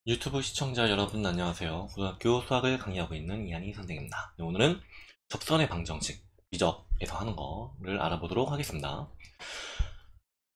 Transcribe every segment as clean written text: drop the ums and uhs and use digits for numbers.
유튜브 시청자 여러분 안녕하세요. 고등학교 수학을 강의하고 있는 이한희 선생입니다. 오늘은 접선의 방정식, 미적에서 하는 거를 알아보도록 하겠습니다.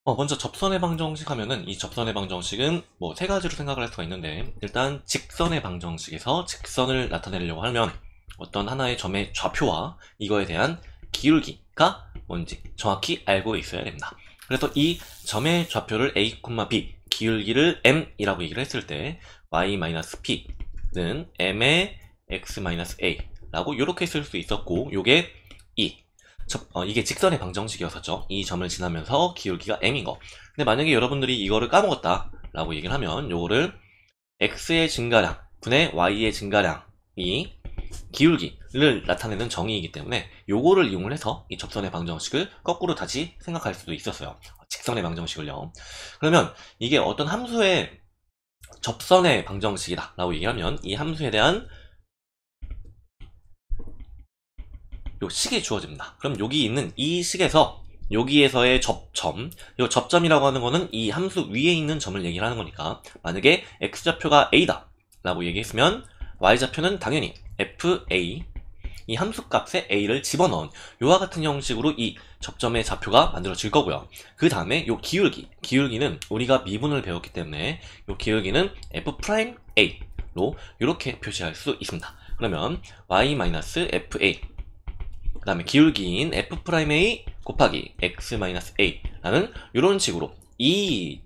먼저 접선의 방정식 하면은 이 접선의 방정식은 뭐 세 가지로 생각을 할 수가 있는데, 일단 직선의 방정식에서 직선을 나타내려고 하면 어떤 하나의 점의 좌표와 이거에 대한 기울기가 뭔지 정확히 알고 있어야 됩니다. 그래서 이 점의 좌표를 a, b, 기울기를 m이라고 얘기를 했을 때 y-p는 m의 x-a 라고 이렇게 쓸 수 있었고, 요게 이게 직선의 방정식이었었죠. 이 점을 지나면서 기울기가 m인 거. 근데 만약에 여러분들이 이거를 까먹었다 라고 얘기를 하면, 요거를 x의 증가량 분의 y의 증가량이 기울기를 나타내는 정의이기 때문에 요거를 이용을 해서 이 접선의 방정식을 거꾸로 다시 생각할 수도 있었어요. 직선의 방정식을요. 그러면 이게 어떤 함수의 접선의 방정식이다 라고 얘기하면, 이 함수에 대한 요 식이 주어집니다. 그럼 여기 있는 이 식에서 여기에서의 접점, 요 접점이라고 하는 거는 이 함수 위에 있는 점을 얘기를 하는 거니까, 만약에 x좌표가 a다 라고 얘기했으면 y좌표는 당연히 fa, 이 함수값에 a를 집어넣은 요와 같은 형식으로 이 접점의 좌표가 만들어질 거고요. 그 다음에 요 기울기는 우리가 미분을 배웠기 때문에 요 기울기는 f'a로 이렇게 표시할 수 있습니다. 그러면 y-fa, 그 다음에 기울기인 f'a 곱하기 x-a 라는 이런 식으로 이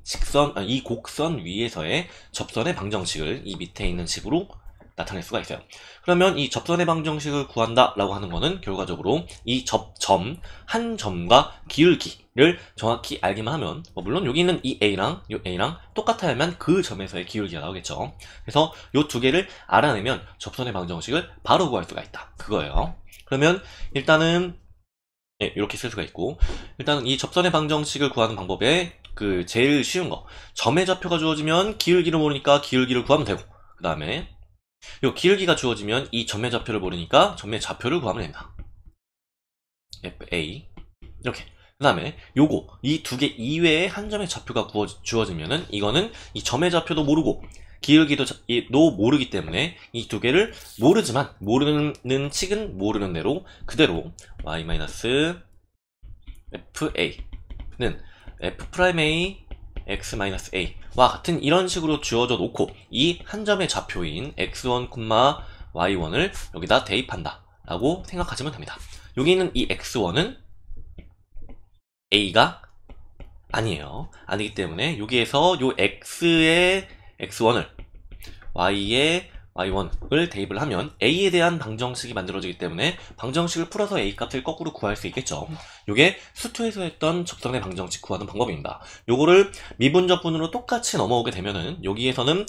곡선 위에서의 접선의 방정식을 이 밑에 있는 식으로 나타낼 수가 있어요. 그러면 이 접선의 방정식을 구한다 라고 하는 거는 결과적으로 이 한 점과 기울기를 정확히 알기만 하면, 물론 여기 있는 이 a랑 이 a랑 똑같아야만 그 점에서의 기울기가 나오겠죠. 그래서 이 두 개를 알아내면 접선의 방정식을 바로 구할 수가 있다, 그거예요. 그러면 일단은 이렇게 쓸 수가 있고, 일단은 이 접선의 방정식을 구하는 방법에 제일 쉬운 거, 점의 좌표가 주어지면 기울기를 모르니까 기울기를 구하면 되고, 그 다음에 요 기울기가 주어지면 이 점의 좌표를 모르니까 점의 좌표를 구하면 됩니다. fa 이렇게. 그 다음에 요거 이 두 개 이외에 한 점의 좌표가 주어지면은 이거는 이 점의 좌표도 모르고 기울기도 모르기 때문에 이 두 개를 모르지만, 모르는 칙은 모르는 대로 그대로 y-fa는 f'a x-a와 같은 이런 식으로 주어져 놓고, 이 한 점의 좌표인 x1, y1을 여기다 대입한다 라고 생각하시면 됩니다. 여기 있는 이 x1은 a가 아니기 때문에 여기에서 요 x의 x1을 y의 y1을 대입을 하면 a에 대한 방정식이 만들어지기 때문에 방정식을 풀어서 a 값을 거꾸로 구할 수 있겠죠. 요게 수투에서 했던 접선의 방정식 구하는 방법입니다. 요거를 미분접분으로 똑같이 넘어오게 되면은, 여기에서는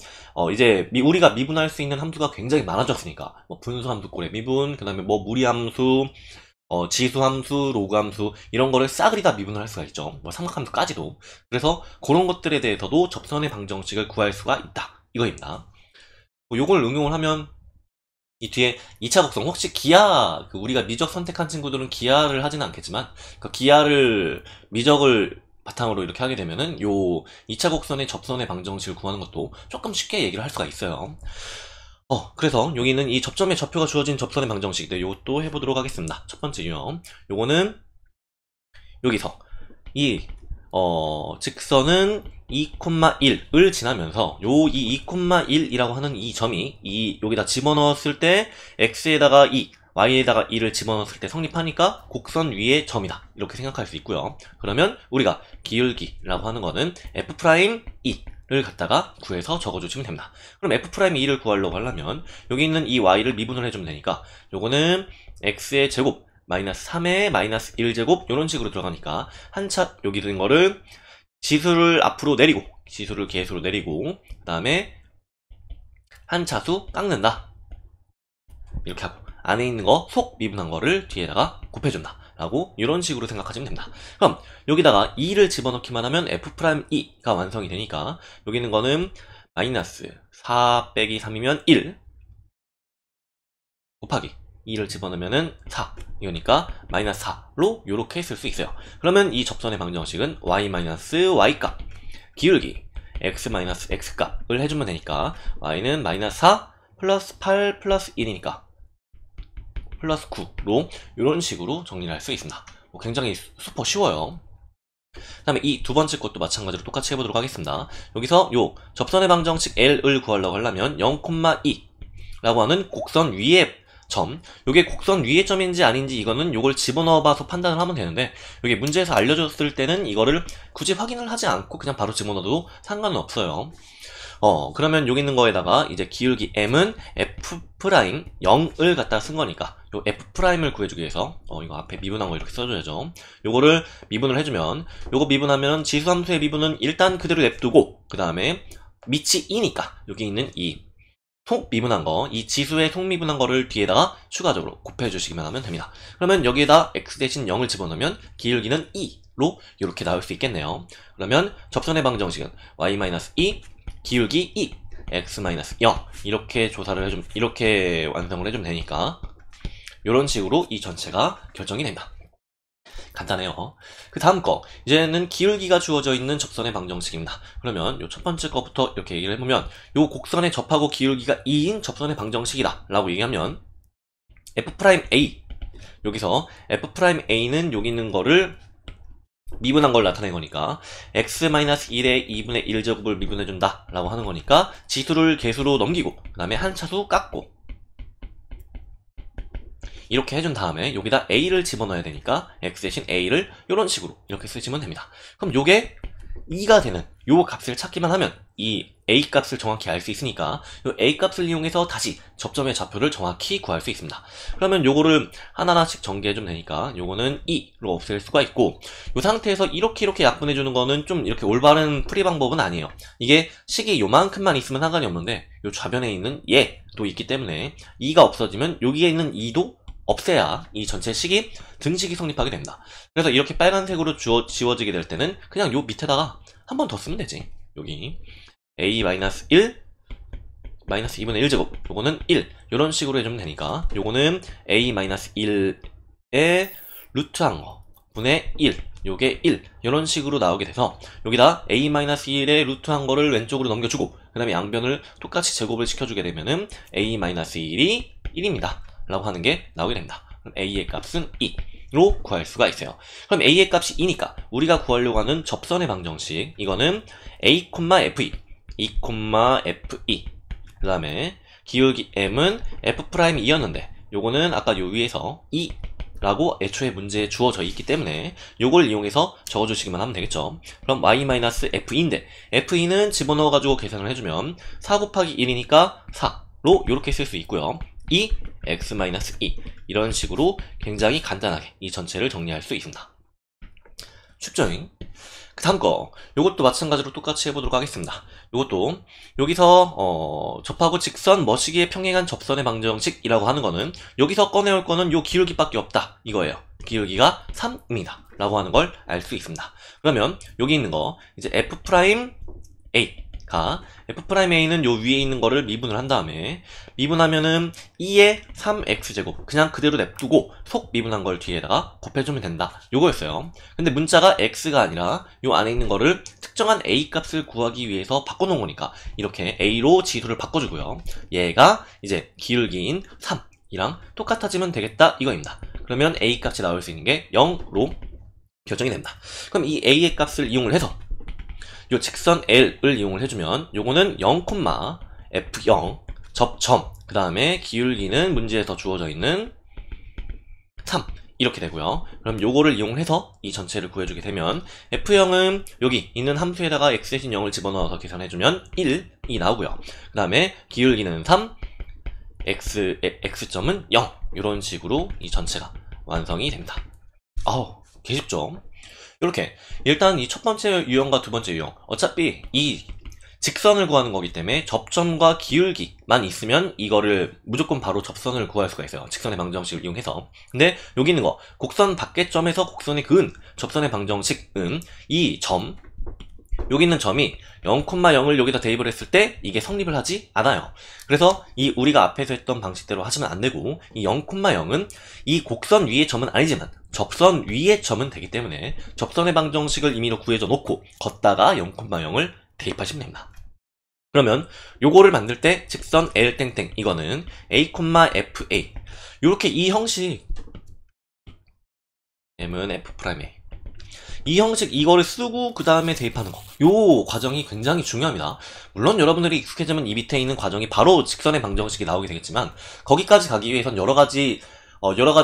이제 우리가 미분할 수 있는 함수가 굉장히 많아졌으니까, 분수함수꼴의 미분, 그 다음에 무리함수, 지수함수, 로그함수 이런 거를 싸그리 다 미분을 할 수가 있죠. 삼각함수까지도. 그래서 그런 것들에 대해서도 접선의 방정식을 구할 수가 있다, 이거입니다. 요걸 응용을 하면 이 뒤에 2차 곡선, 혹시 기하, 우리가 미적 선택한 친구들은 기하를 하지는 않겠지만, 기하를 미적을 바탕으로 이렇게 하게 되면은 요 2차 곡선의 접선의 방정식을 구하는 것도 조금 쉽게 얘기를 할 수가 있어요. 그래서 여기는 이 접점의 좌표가 주어진 접선의 방정식, 요것도 해보도록 하겠습니다. 첫 번째 유형, 요거는 여기서 이 직선은 2,1을 지나면서 이 2,1이라고 하는 이 점이 여기다 집어넣었을 때 x에다가 2, y에다가 2를 집어넣었을 때 성립하니까 곡선 위의 점이다, 이렇게 생각할 수 있고요. 그러면 우리가 기울기라고 하는 거는 f'E를 갖다가 구해서 적어주시면 됩니다. 그럼 f'E를 구하려고 하려면 여기 있는 이 y를 미분을 해주면 되니까, 요거는 x의 제곱 마이너스 3의 마이너스 1제곱 이런 식으로 들어가니까, 여기 든 거를 지수를 앞으로 내리고, 지수를 계수로 내리고, 그 다음에 한 차수 깎는다, 이렇게 하고 안에 있는 거 속 미분한 거를 뒤에다가 곱해준다 라고 이런 식으로 생각하시면 됩니다. 그럼 여기다가 2를 집어넣기만 하면 f'E가 완성이 되니까, 여기 있는 거는 마이너스 4 빼기 3이면 1 곱하기 2를 집어넣으면은 4, 이거니까 마이너스 4로 요렇게 쓸 수 있어요. 그러면 이 접선의 방정식은 y-y 값 기울기 x 값을 해주면 되니까 y는 마이너스 4 플러스 8 플러스 1이니까 플러스 9로 이런 식으로 정리를 할 수 있습니다. 굉장히 슈퍼 쉬워요. 그 다음에 이 두 번째 것도 마찬가지로 똑같이 해보도록 하겠습니다. 여기서 요 접선의 방정식 L을 구하려고 하려면 0,2 라고 하는 곡선 위의 점, 요게 곡선 위의 점인지 아닌지 이거는 요걸 집어넣어봐서 판단을 하면 되는데, 요게 문제에서 알려줬을 때는 이거를 굳이 확인을 하지 않고 그냥 바로 집어넣어도 상관은 없어요. 그러면 여기 있는 거에다가 이제 기울기 m은 f'0을 갖다 쓴 거니까 요 f'을 구해주기 위해서 이거 앞에 미분한 거 이렇게 써줘야죠. 요거를 미분을 해주면, 요거 미분하면 지수함수의 미분은 일단 그대로 냅두고 그 다음에 밑이 2니까 여기 있는 이 속미분한 거, 이 지수의 속미분한 거를 뒤에다가 추가적으로 곱해주시기만 하면 됩니다. 그러면 여기에다 x 대신 0을 집어넣으면 기울기는 2로 이렇게 나올 수 있겠네요. 그러면 접선의 방정식은 y-2 기울기 2 x-0 이렇게 조사를 해주면, 이렇게 완성을 해주면 되니까 이런 식으로 이 전체가 결정이 됩니다. 간단해요. 그 다음 거, 이제는 기울기가 주어져 있는 접선의 방정식입니다. 그러면 요 첫 번째 거부터 이렇게 얘기를 해보면, 요 곡선에 접하고 기울기가 2인 접선의 방정식이다 라고 얘기하면 f'A, 여기서 f'A는 여기 있는 거를 미분한 걸 나타낸 거니까 x-1의 2분의 1제곱을 미분해준다 라고 하는 거니까 지수를 개수로 넘기고 그 다음에 한 차수 깎고 이렇게 해준 다음에 여기다 a를 집어넣어야 되니까 x 대신 a를 이런 식으로 이렇게 쓰시면 됩니다. 그럼 요게 2가 되는 요 값을 찾기만 하면 이 a 값을 정확히 알 수 있으니까 요 a 값을 이용해서 다시 접점의 좌표를 정확히 구할 수 있습니다. 그러면 요거를 하나하나씩 전개해주면 되니까 요거는 2로 없앨 수가 있고, 요 상태에서 이렇게 약분해주는 거는 좀 이렇게 올바른 풀이 방법은 아니에요. 이게 식이 요만큼만 있으면 상관이 없는데 요 좌변에 있는 얘도 있기 때문에 2가 없어지면 여기에 있는 2도 없애야 이 전체 식이 등식이 성립하게 됩니다. 그래서 이렇게 빨간색으로 지워지게 될 때는 그냥 요 밑에다가 한 번 더 쓰면 되지. 여기 a-1 2분의 1제곱 요거는 1 요런 식으로 해주면 되니까 요거는 a-1의 루트한 거 분의 1 요게 1 요런 식으로 나오게 돼서 여기다 a-1의 루트한 거를 왼쪽으로 넘겨주고 그 다음에 양변을 똑같이 제곱을 시켜주게 되면은 a-1이 1입니다 라고 하는 게 나오게 됩니다. 그럼 a의 값은 2로 구할 수가 있어요. 그럼 a의 값이 2니까 우리가 구하려고 하는 접선의 방정식, 이거는 a, fe, e, fe 그 다음에 기울기 m은 f'이었는데 요거는 아까 요 위에서 2라고 애초에 문제에 주어져 있기 때문에 요걸 이용해서 적어주시기만 하면 되겠죠. 그럼 y-fe인데 fe는 집어넣어가지고 계산을 해주면 4 곱하기 1이니까 4로 이렇게 쓸 수 있고요. x-2 이런 식으로 굉장히 간단하게 이 전체를 정리할 수 있습니다. 쉽죠? 그 다음 거, 요것도 마찬가지로 똑같이 해보도록 하겠습니다. 요것도 여기서 접하고 직선 머시기에 평행한 접선의 방정식이라고 하는 거는 여기서 꺼내올 거는 요 기울기밖에 없다 이거예요. 기울기가 3입니다 라고 하는 걸 알 수 있습니다. 그러면 여기 있는 거 이제 f'A가 f'A는 요 위에 있는 거를 미분을 한 다음에 미분하면은 2의 3x제곱 그냥 그대로 냅두고 속 미분한 걸 뒤에다가 곱해주면 된다 요거였어요. 근데 문자가 x가 아니라 요 안에 있는 거를 특정한 a 값을 구하기 위해서 바꿔놓은 거니까 이렇게 a로 지수를 바꿔주고요. 얘가 이제 기울기인 3이랑 똑같아지면 되겠다 이거입니다. 그러면 a 값이 나올 수 있는 게 0로 결정이 됩니다. 그럼 이 a의 값을 이용을 해서 요 직선 L을 이용을 해주면 요거는 0,f0 접점 그 다음에 기울기는 문제에서 주어져 있는 3 이렇게 되고요. 그럼 요거를 이용해서 이 전체를 구해주게 되면 f0은 여기 있는 함수에다가 x 대신 0을 집어넣어서 계산해주면 1이 나오고요. 그 다음에 기울기는 3 x점은 0 이런 식으로 이 전체가 완성이 됩니다. 아우 개쉽죠? 이렇게 일단 이 첫 번째 유형과 두 번째 유형 어차피 이 직선을 구하는 거기 때문에 접점과 기울기만 있으면 이거를 무조건 바로 접선을 구할 수가 있어요. 직선의 방정식을 이용해서. 근데 여기 있는 거 곡선 밖의 점에서 곡선의 그은 접선의 방정식은 이 점 여기 있는 점이 0,0을 여기다 대입을 했을 때 이게 성립을 하지 않아요. 그래서 이 우리가 앞에서 했던 방식대로 하시면 안 되고 이 0,0은 이 곡선 위의 점은 아니지만 접선 위의 점은 되기 때문에 접선의 방정식을 임의로 구해줘 놓고 걷다가 0,0을 대입하시면 됩니다. 그러면 요거를 만들 때 직선 L 땡땡 이거는 A, FA 요렇게 이 형식 M은 F'A 이 형식 이거를 쓰고 그 다음에 대입하는 거 요 과정이 굉장히 중요합니다. 물론 여러분들이 익숙해지면 이 밑에 있는 과정이 바로 직선의 방정식이 나오게 되겠지만 거기까지 가기 위해선 여러가지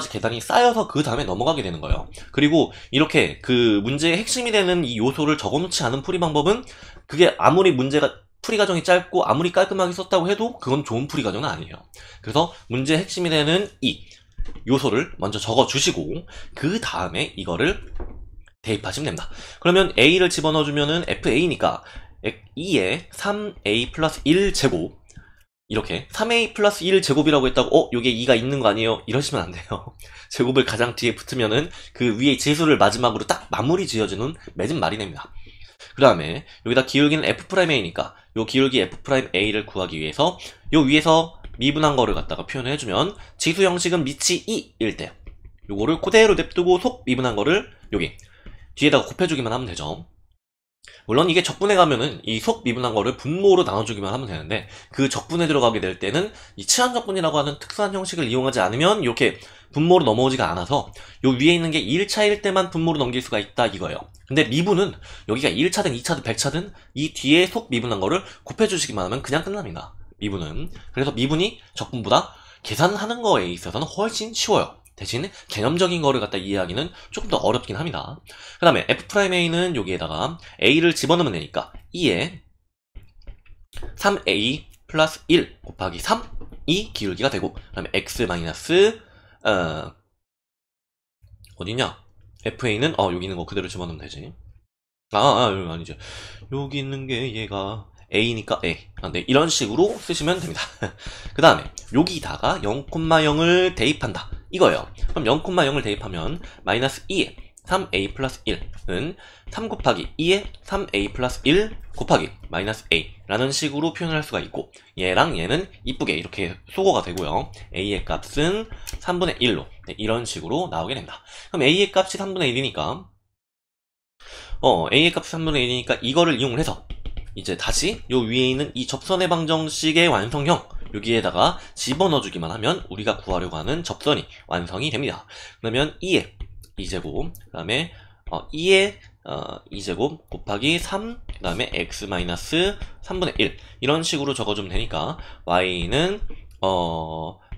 계산이 쌓여서 그 다음에 넘어가게 되는 거예요. 그리고 이렇게 그 문제의 핵심이 되는 이 요소를 적어놓지 않은 풀이 방법은 그게 아무리 문제가 풀이 과정이 짧고 아무리 깔끔하게 썼다고 해도 그건 좋은 풀이 과정은 아니에요. 그래서 문제의 핵심이 되는 이 요소를 먼저 적어주시고 그 다음에 이거를 대입하시면 됩니다. 그러면 A를 집어넣어주면은 FA니까 2에 3A 플러스 1제곱 이렇게 3A 플러스 1제곱이라고 했다고 요게 2가 있는 거 아니에요? 이러시면 안 돼요. 제곱을 가장 뒤에 붙으면은 그 위에 지수를 마지막으로 딱 마무리 지어주는 맺은 말이 됩니다. 그 다음에 여기다 기울기는 F'A니까 요 기울기 F'A를 구하기 위해서 요 위에서 미분한 거를 갖다가 표현을 해주면 지수 형식은 밑이 2일 때 요거를 그대로 냅두고 속 미분한 거를 여기 뒤에다가 곱해주기만 하면 되죠. 물론 이게 적분에 가면은 이 속 미분한 거를 분모로 나눠주기만 하면 되는데 그 적분에 들어가게 될 때는 이 치환적분이라고 하는 특수한 형식을 이용하지 않으면 이렇게 분모로 넘어오지가 않아서 요 위에 있는 게 1차일 때만 분모로 넘길 수가 있다 이거예요. 근데 미분은 여기가 1차든 2차든 100차든 이 뒤에 속 미분한 거를 곱해주시기만 하면 그냥 끝납니다. 미분은. 그래서 미분이 적분보다 계산하는 거에 있어서는 훨씬 쉬워요. 대신 개념적인 거를 갖다 이해하기는 조금 더 어렵긴 합니다. 그 다음에 F'A는 여기에다가 A를 집어넣으면 되니까 2에 3A 플러스 1 곱하기 3이 기울기가 되고 그 다음에 X 마이너스 어디냐? FA는 여기 있는 거 그대로 집어넣으면 되지. 여기 아니죠. 여기 있는 게 얘가 A니까 A. 네, 이런 식으로 쓰시면 됩니다. 그 다음에 여기다가 0,0을 대입한다. 이거예요. 그럼 0,0을 대입하면 마이너스 2에 3A 플러스 1은 3 곱하기 2에 3A 플러스 1 곱하기 마이너스 A 라는 식으로 표현을 할 수가 있고 얘랑 얘는 이쁘게 이렇게 소거가 되고요. A의 값은 3분의 1로 네, 이런 식으로 나오게 됩니다. 그럼 A의 값이 3분의 1이니까 A의 값이 3분의 1이니까 이거를 이용을 해서 이제 다시 요 위에 있는 이 접선의 방정식의 완성형 여기에다가 집어넣어주기만 하면 우리가 구하려고 하는 접선이 완성이 됩니다. 그러면 2의 2제곱 그 다음에 2의 2제곱 곱하기 3 그 다음에 x 마이너스 3분의 1 이런 식으로 적어주면 되니까 y는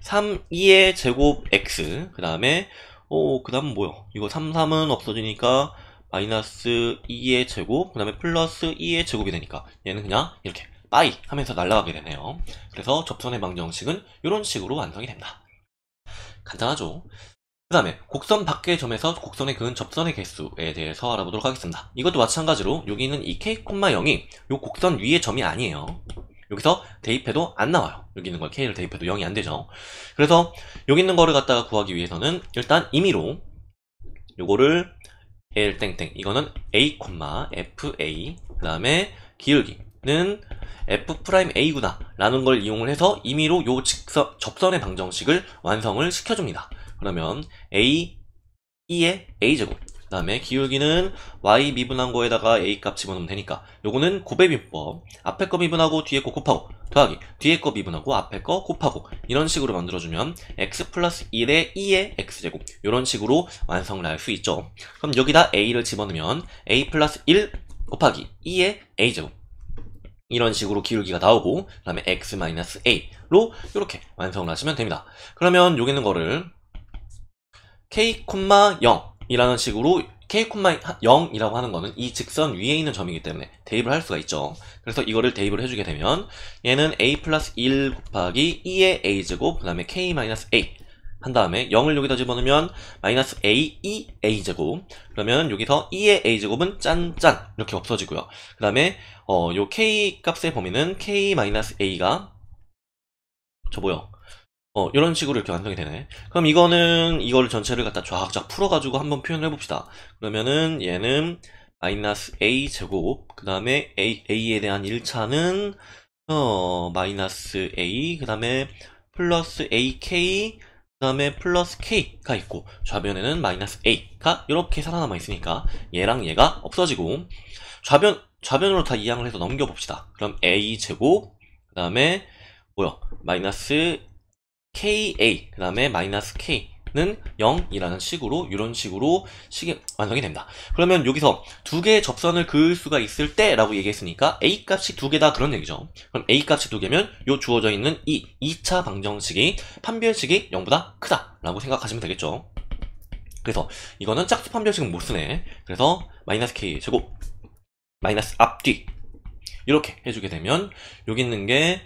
3, 2의 제곱 x 그 다음에 그 다음은 뭐요? 이거 3, 3은 없어지니까 마이너스 2의 제곱 그 다음에 플러스 2의 제곱이 되니까 얘는 그냥 이렇게 빠이 하면서 날아가게 되네요. 그래서 접선의 방정식은 이런 식으로 완성이 됩니다. 간단하죠? 그 다음에 곡선 밖의 점에서 곡선에 그은 접선의 개수에 대해서 알아보도록 하겠습니다. 이것도 마찬가지로 여기 있는 이 K,0이 이 곡선 위의 점이 아니에요. 여기서 대입해도 안 나와요. 여기 있는 걸 K를 대입해도 0이 안 되죠. 그래서 여기 있는 거를 갖다가 구하기 위해서는 일단 임의로 요거를 L 땡땡 이거는 A, FA 그 다음에 기울기는 F'A구나 라는 걸 이용을 해서 임의로 요 접선의 방정식을 완성을 시켜줍니다. 그러면 A, 2의 A제곱 그 다음에 기울기는 Y 미분한 거에다가 A 값 집어넣으면 되니까 요거는 곱해비법 앞에 거 미분하고 뒤에 거 곱하고 더하기 뒤에 거 미분하고 앞에 거 곱하고 이런 식으로 만들어주면 X 플러스 1의 2의 X제곱 이런 식으로 완성을 할 수 있죠. 그럼 여기다 A를 집어넣으면 A 플러스 1 곱하기 2의 A제곱 이런 식으로 기울기가 나오고 그 다음에 X 마이너스 A로 이렇게 완성을 하시면 됩니다. 그러면 여기 있는 거를 K,0이라는 식으로 K,0이라고 하는 거는 이 직선 위에 있는 점이기 때문에 대입을 할 수가 있죠. 그래서 이거를 대입을 해주게 되면 얘는 A 플러스 1 곱하기 2의 A제곱 그 다음에 K 마이너스 A 한 다음에 0을 여기다 집어넣으면 마이너스 A, 2A제곱 그러면 여기서 2의 A제곱은 짠짠 이렇게 없어지고요. 그 다음에 요 K 값의 범위는 K 마이너스 A가 이런 식으로 이렇게 완성이 되네. 그럼 이거를 전체를 갖다 쫙쫙 풀어가지고 한번 표현을 해봅시다. 그러면은 얘는 마이너스 A 제곱, 그 다음에 A에 대한 1차는, 마이너스 A, 그 다음에 플러스 AK, 그 다음에 플러스 K가 있고, 좌변에는 마이너스 A가 이렇게 살아남아 있으니까 얘랑 얘가 없어지고, 좌변으로 다 이항을 해서 넘겨봅시다. 그럼 a제곱, 그 다음에 뭐요? 마이너스 ka, 그 다음에 마이너스 k는 0이라는 식으로, 이런 식으로 식이 완성이 됩니다. 그러면 여기서 두 개의 접선을 그을 수가 있을 때 라고 얘기했으니까 a 값이 두 개다 그런 얘기죠. 그럼 a 값이 두 개면 요 주어져 있는 이 2차 방정식이 판별식이 0보다 크다 라고 생각하시면 되겠죠. 그래서 이거는 짝수 판별식은 못 쓰네. 그래서 마이너스 k 제곱 마이너스 앞뒤 이렇게 해주게 되면 여기 있는 게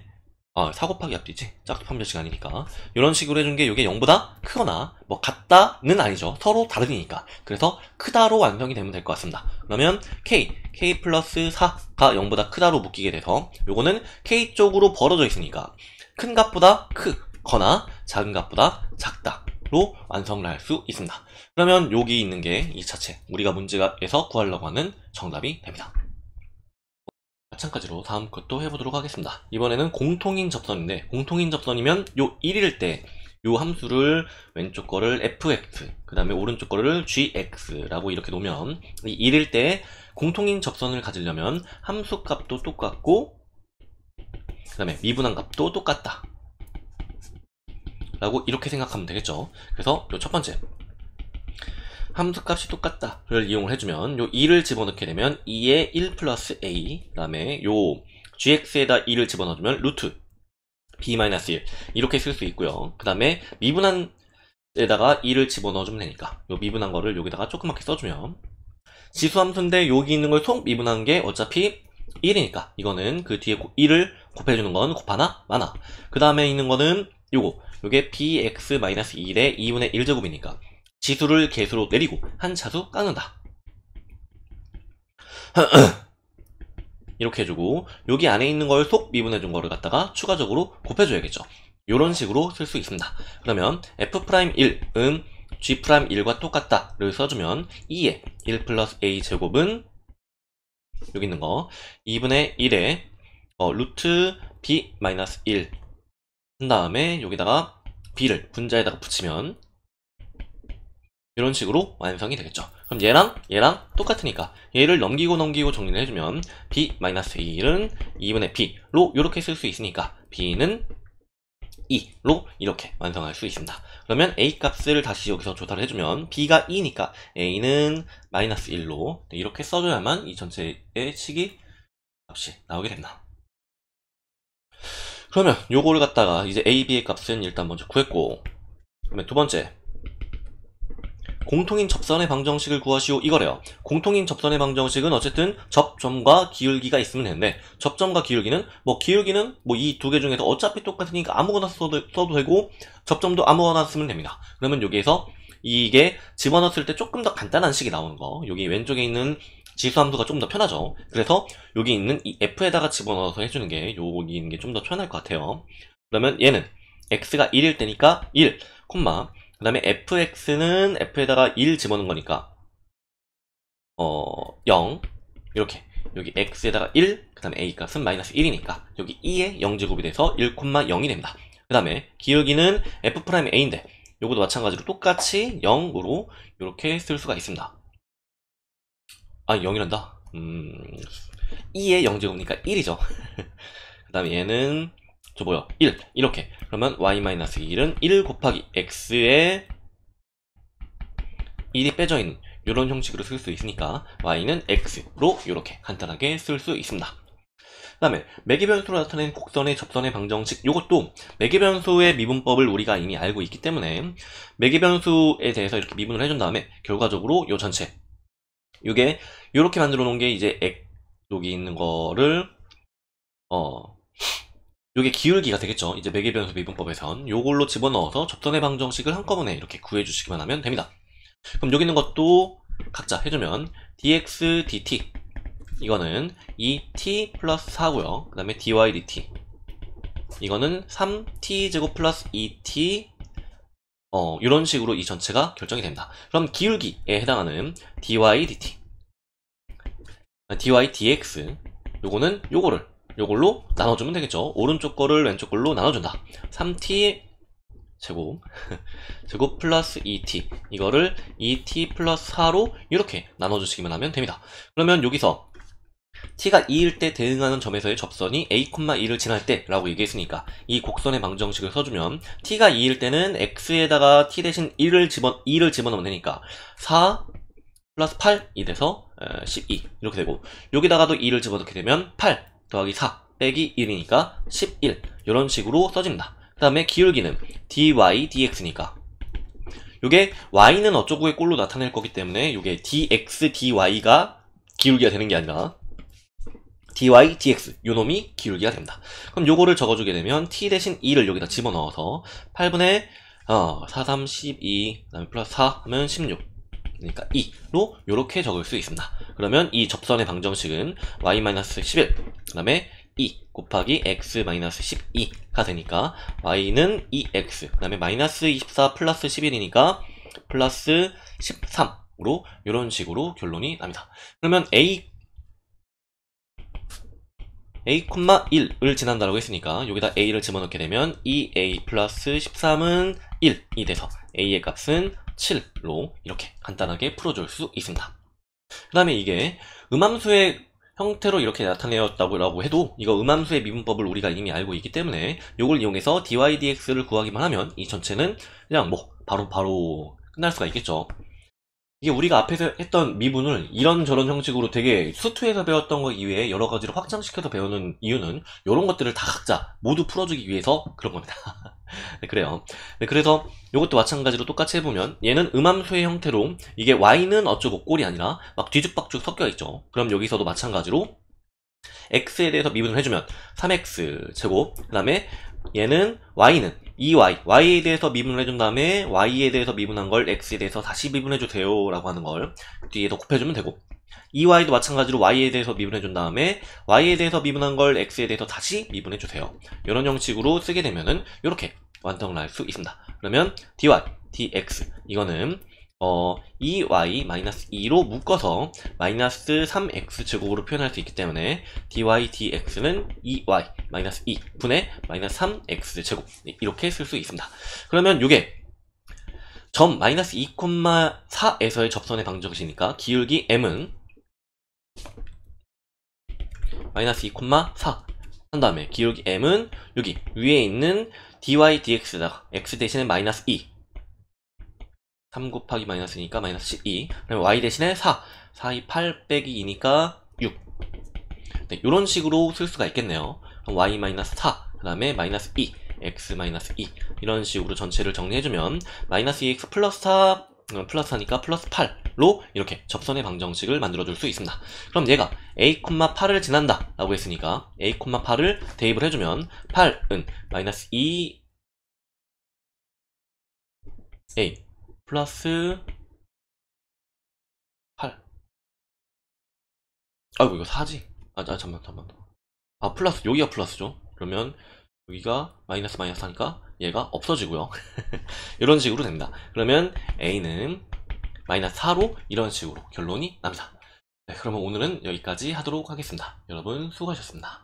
4 곱하기 앞뒤지. 짝수 판별식 아니니까. 이런 식으로 해준 게 이게 0보다 크거나 뭐 같다는 아니죠. 서로 다르니까. 그래서 크다로 완성이 되면 될 것 같습니다. 그러면 k 플러스 4가 0보다 크다로 묶이게 돼서 요거는 k 쪽으로 벌어져 있으니까 큰 값보다 크거나 작은 값보다 작다로 완성을 할 수 있습니다. 그러면 여기 있는 게 이 자체 우리가 문제에서 구하려고 하는 정답이 됩니다. 마찬가지로 다음 것도 해보도록 하겠습니다. 이번에는 공통인 접선인데, 공통인 접선이면 요 1일 때 요 함수를 왼쪽 거를 fx, 그 다음에 오른쪽 거를 gx라고 이렇게 놓으면 이 1일 때 공통인 접선을 가지려면 함수 값도 똑같고 그 다음에 미분한 값도 똑같다 라고 이렇게 생각하면 되겠죠. 그래서 요 첫 번째 함수값이 똑같다를 이용을 해주면 요 2를 집어넣게 되면 2에 1 플러스 a, 그 다음에 요 gx에다 2를 집어넣어주면 루트 b-1 이렇게 쓸 수 있고요. 그 다음에 미분한에다가 2를 집어넣어주면 되니까 요 미분한 거를 여기다가 조그맣게 써주면 지수함수인데 여기 있는 걸 속 미분한 게 어차피 1이니까 이거는 그 뒤에 1을 곱해주는 건 곱하나 마나, 그 다음에 있는 거는 요게 bx-1의 2분의 1제곱이니까 지수를 개수로 내리고 한 차수 깎는다. 이렇게 해주고 여기 안에 있는 걸 속 미분해준 거를 갖다가 추가적으로 곱해줘야겠죠. 이런 식으로 쓸 수 있습니다. 그러면 f'1은 g'1과 똑같다를 써주면 2에 1 플러스 a 제곱은 여기 있는 거 2분의 1에 루트 b-1 한 다음에 여기다가 b를 분자에다가 붙이면 이런 식으로 완성이 되겠죠. 그럼 얘랑 똑같으니까 얘를 넘기고 정리를 해주면 b-1은 2분의 b로 이렇게 쓸 수 있으니까 b는 2로 이렇게 완성할 수 있습니다. 그러면 a 값을 다시 여기서 조사를 해주면 b가 2니까 a는 마이너스 1로 이렇게 써줘야만 이 전체의 식이 값이 나오게 됩니다. 그러면 요거를 갖다가 이제 a, b의 값은 일단 먼저 구했고, 그러면 두 번째 공통인 접선의 방정식을 구하시오 이거래요. 공통인 접선의 방정식은 어쨌든 접점과 기울기가 있으면 되는데, 접점과 기울기는 이 두 개 중에서 어차피 똑같으니까 아무거나 써도 되고 접점도 아무거나 쓰면 됩니다. 그러면 여기에서 이게 집어넣었을 때 조금 더 간단한 식이 나오는 거, 여기 왼쪽에 있는 지수함수가 좀 더 편하죠. 그래서 여기 있는 이 f에다가 집어넣어서 해주는 게 여기 있는 게 좀 더 편할 것 같아요. 그러면 얘는 x가 1일 때니까 1, 그 다음에 fx는 f에다가 1 집어넣은 거니까 0 이렇게 여기 x에다가 1, 그 다음에 a 값은 마이너스 1이니까 여기 2에 0제곱이 돼서 1,0이 됩니다. 그 다음에 기울기는 f'a인데 요것도 마찬가지로 똑같이 0으로 이렇게 쓸 수가 있습니다. 0이란다. 2에 0제곱이니까 1이죠. 그 다음에 얘는 1 이렇게, 그러면 y-1은 1 곱하기 x에 1이 빼져 있는 이런 형식으로 쓸 수 있으니까 y는 x로 이렇게 간단하게 쓸 수 있습니다. 그 다음에 매개변수로 나타낸 곡선의 접선의 방정식, 이것도 매개변수의 미분법을 우리가 이미 알고 있기 때문에 매개변수에 대해서 이렇게 미분을 해준 다음에 결과적으로 이 전체 이게 이렇게 만들어 놓은 게 이제 여기 있는 거를 요게 기울기가 되겠죠. 이제 매개변수 미분법에선 요걸로 집어넣어서 접선의 방정식을 한꺼번에 이렇게 구해주시기만 하면 됩니다. 그럼 여기 있는 것도 각자 해주면 dx dt 이거는 2t 플러스 4고요. 그 다음에 dy dt 이거는 3t제곱 플러스 2t 이런 식으로 이 전체가 결정이 됩니다. 그럼 기울기에 해당하는 dy dt dy dx 요거는 요걸로 나눠주면 되겠죠. 오른쪽 거를 왼쪽 걸로 나눠준다. 3t 제곱 플러스 2t 이거를 2t 플러스 4로 이렇게 나눠주시기만 하면 됩니다. 그러면 여기서 t가 2일 때 대응하는 점에서의 접선이 a, 2를 지날 때 라고 얘기했으니까 이 곡선의 방정식을 써주면 t가 2일 때는 x에다가 t 대신 2를 집어넣으면 되니까 4 플러스 8이 돼서 12 이렇게 되고, 여기다가도 2를 집어넣게 되면 8 더하기 4 빼기 1이니까 11 이런 식으로 써집니다. 그 다음에 기울기는 dy dx니까 요게 y는 어쩌고의 꼴로 나타낼 거기 때문에 요게 dx dy가 기울기가 되는 게 아니라 dy dx 요놈이 기울기가 됩니다. 그럼 요거를 적어주게 되면 t 대신 2를 여기다 집어넣어서 8분의 4, 3, 12 그다음에 플러스 4 하면 16 그러니까 2로 요렇게 적을 수 있습니다. 그러면 이 접선의 방정식은 y-11 그 다음에 2 곱하기 x-12가 되니까 y는 2x 그 다음에 마이너스 24 플러스 11이니까 플러스 13으로 이런 식으로 결론이 납니다. 그러면 a,1을 지난다라고 했으니까 여기다 a를 집어넣게 되면 2a 플러스 13은 1이 돼서 a의 값은 7로 이렇게 간단하게 풀어줄 수 있습니다. 그 다음에 이게 음함수의 형태로 이렇게 나타내었다고 해도 이거 음함수의 미분법을 우리가 이미 알고 있기 때문에 이걸 이용해서 dy dx를 구하기만 하면 이 전체는 그냥 뭐 바로 끝날 수가 있겠죠. 이게 우리가 앞에서 했던 미분을 이런저런 형식으로 되게 수투에서 배웠던 거 이외에 여러 가지로 확장시켜서 배우는 이유는 이런 것들을 다 각자 모두 풀어주기 위해서 그런 겁니다. 네, 그래요. 네, 그래서 이것도 마찬가지로 똑같이 해보면 얘는 음함수의 형태로 이게 y는 어쩌고 꼴이 아니라 막 뒤죽박죽 섞여 있죠. 그럼 여기서도 마찬가지로 x에 대해서 미분을 해주면 3x 제곱 그 다음에 얘는 y는 2y, y에 대해서 미분을 해준 다음에 y에 대해서 미분한 걸 x에 대해서 다시 미분해주세요 라고 하는 걸 뒤에서 곱해주면 되고, 2y도 마찬가지로 y에 대해서 미분해준 다음에 y에 대해서 미분한 걸 x에 대해서 다시 미분해주세요. 이런 형식으로 쓰게 되면은 이렇게 완성을 할 수 있습니다. 그러면 dy, dx 이거는 2y-2로 묶어서 마이너스 3x 제곱으로 표현할 수 있기 때문에 dy dx는 2y-2 분의 마이너스 3x 제곱 이렇게 쓸 수 있습니다. 그러면 이게 점 마이너스 2,4에서의 접선의 방정식이니까 기울기 m은 마이너스 2,4 한 다음에 기울기 m은 여기 위에 있는 dy dx에다가 x 대신에 마이너스 2 3 곱하기 마이너스니까 마이너스 12 그다음에 y 대신에 4 4, 2, 8 빼기 2니까 6 네, 이런 식으로 쓸 수가 있겠네요. 그럼 y-4 그 다음에 마이너스 2 x-2 이런 식으로 전체를 정리해주면 마이너스 2x 플러스 4 플러스 하니까 플러스 8로 이렇게 접선의 방정식을 만들어줄 수 있습니다. 그럼 얘가 a,8을 지난다 라고 했으니까 a,8을 대입을 해주면 8은 마이너스 2a 플러스 8 아이고 이거 4지 잠깐만 플러스 여기가 플러스죠. 그러면 여기가 마이너스 하니까 얘가 없어지고요. 이런 식으로 됩니다. 그러면 a는 마이너스 4로 이런 식으로 결론이 납니다. 네, 그러면 오늘은 여기까지 하도록 하겠습니다. 여러분 수고하셨습니다.